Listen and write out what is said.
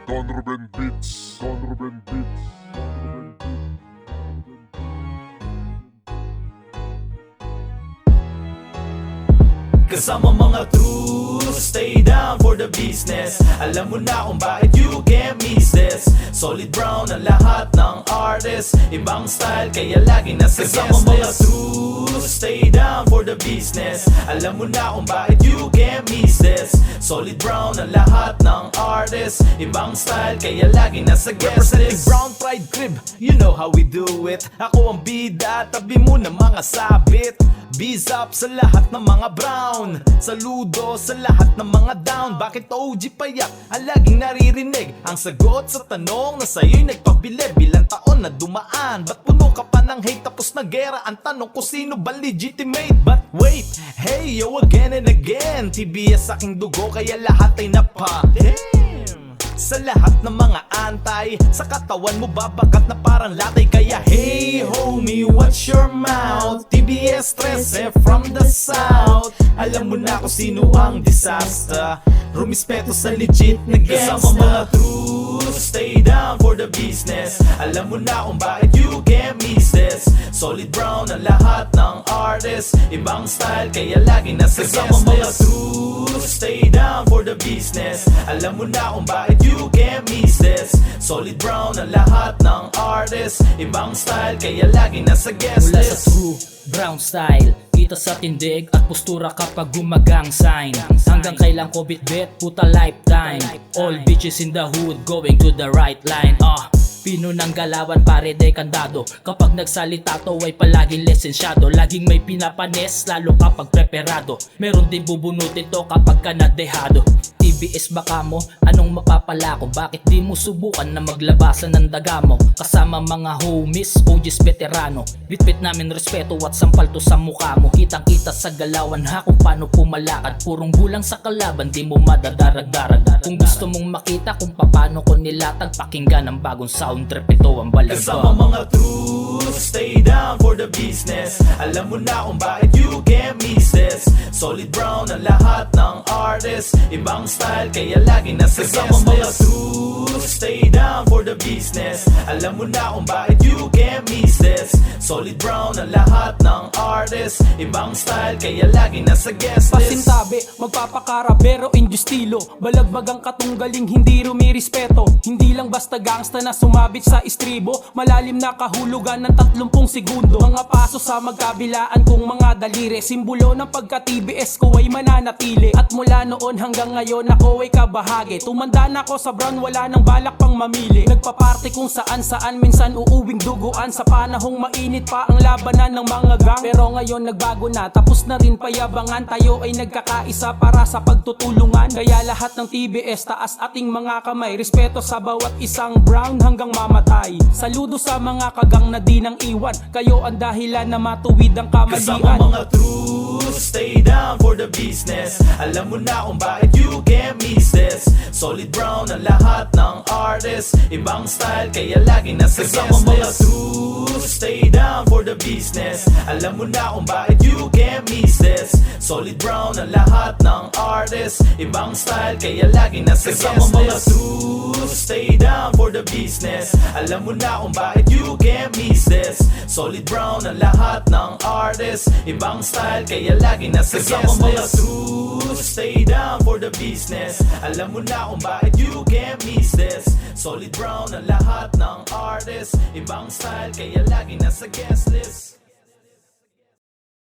Don Ruben Beats. Don Ruben Beats. Kasama mga true, stay down for the business. Alam mo na kung bakit you can't miss this. Solid Brown ang lahat ng artist, ibang style kaya lagi nasa guest list. Kasama mga true, stay down for the business. Alam mo na kung bakit you can't miss this. Solid Brown ang lahat ng artist, ibang style kaya lagi nasa guest list. Brown Pride Crib, you know how we do it. Ako ang bida, tabi mo na mga sabit. Bees up sa lahat ng mga brown, saludo sa lahat ng mga down. Bakit OG payak ang laging naririnig? Ang sagot sa tanong na sa'yo'y nagpabilib. Bilang taon na dumaan, ba't puno ka pa ng hate tapos na gera? Ang tanong ko sino ba legitimate? But wait, hey yo again and again, TBS aking dugo kaya lahat ay napa. Damn! Sa lahat ng mga antay, sa katawan mo babagat na parang latay. Kaya hey homie, watch your mouth. TBS 13 from the south. Alam mo na kung sino ang disaster. Rumispeto sa legit na gangsta. Kasama mga true, stay down for the business. Alam mo na kung bakit you can't miss this. Solid Brown ang lahat ng artist, ibang style kaya lagi nasa guest list. Kasama mga true, stay down for the business. Alam mo na kung bakit you can't miss this. Solid Brown ang lahat ng artist, ibang style kaya lagi nasa guest Mula sa list. true brown style, kita sa tindig at postura kapag gumagang sign. Hanggang kailang ko bit-bit, puta lifetime. All bitches in the hood going to the right line. Pino ng galawan pare de kandado. Kapag nagsalita to ay palaging lisensyado. Laging may pinapanes lalo kapag preparado. Meron din bubunutin to kapag ka nadehado. TBS baka mo, anong mapapala ko? Bakit di mo subukan na maglabasan ng daga mo? Kasama mga homies, OGs veterano. Bitbit namin respeto at sampal to sa mukha mo. Kitang kita sa galawan ha kung paano pumalakad. Purong gulang sa kalaban, di mo madadarag-darag. Kung gusto mong makita kung paano ko nilatag, pakinggan ang bagong sound trip, ito ang balag. Kasama mga true, stay down for the business. Alam mo na kung bakit you can't miss this. Solid Brown ang lahat ng artist, ibang style kaya lagi nasa guest list. Kasama mga true, stay down for the business. Alam mo na kung bakit you can't miss this. Solid Brown ang lahat ng artist, ibang style kaya lagi nasa guest list. Pasintabi, magpapakarabero injustilo. Balagbag ang katunggaling hindi rumirespeto. Hindi lang basta gangsta na sumabit sa istribo. Malalim na kahulugan ng 30 segundo. Mga paso sa magkabilaan kong mga daliri. Simbolo ng pagka-TBS ko ay mananatili. At mula noon hanggang ngayon ako ay kabahagi. Tumanda na ako sa brown, wala nang balak pang mamili. Nagpa-party kung saan-saan, minsan uuwing duguan. Sa panahong mainit pa ang labanan ng mga gang. Pero ngayon nagbago na, tapos na rin payabangan. Tayo ay nagkakaisa para sa pagtutulungan. Kaya lahat ng TBS, taas ating mga kamay. Respeto sa bawat isang brown hanggang mamatay. Saludo sa mga kagang na di nang iwan. Kayo ang dahilan na matuwid ang kamalian. Kasama mga true, stay down for the business. Alam mo na kung bakit you can't miss this. Solid Brown ang lahat ng artist, ibang style kaya lagi nasa guest list. Kasama mga true, stay down for the business. Alam mo na kung bakit you can't miss this. Solid Brown ang lahat ng artist, ibang style kaya lagi nasa guest list. Kasama mga true, stay down for the business. Alam mo na kung bakit you can't miss this. Solid Brown ang lahat ng artist, ibang style kaya lagi nasa guest list. Kasama mga true, stay down for the business. Alam mo na kung bakit you can't miss this. Solid Brown ang lahat ng artist, ibang style kaya lagi nasa guest list.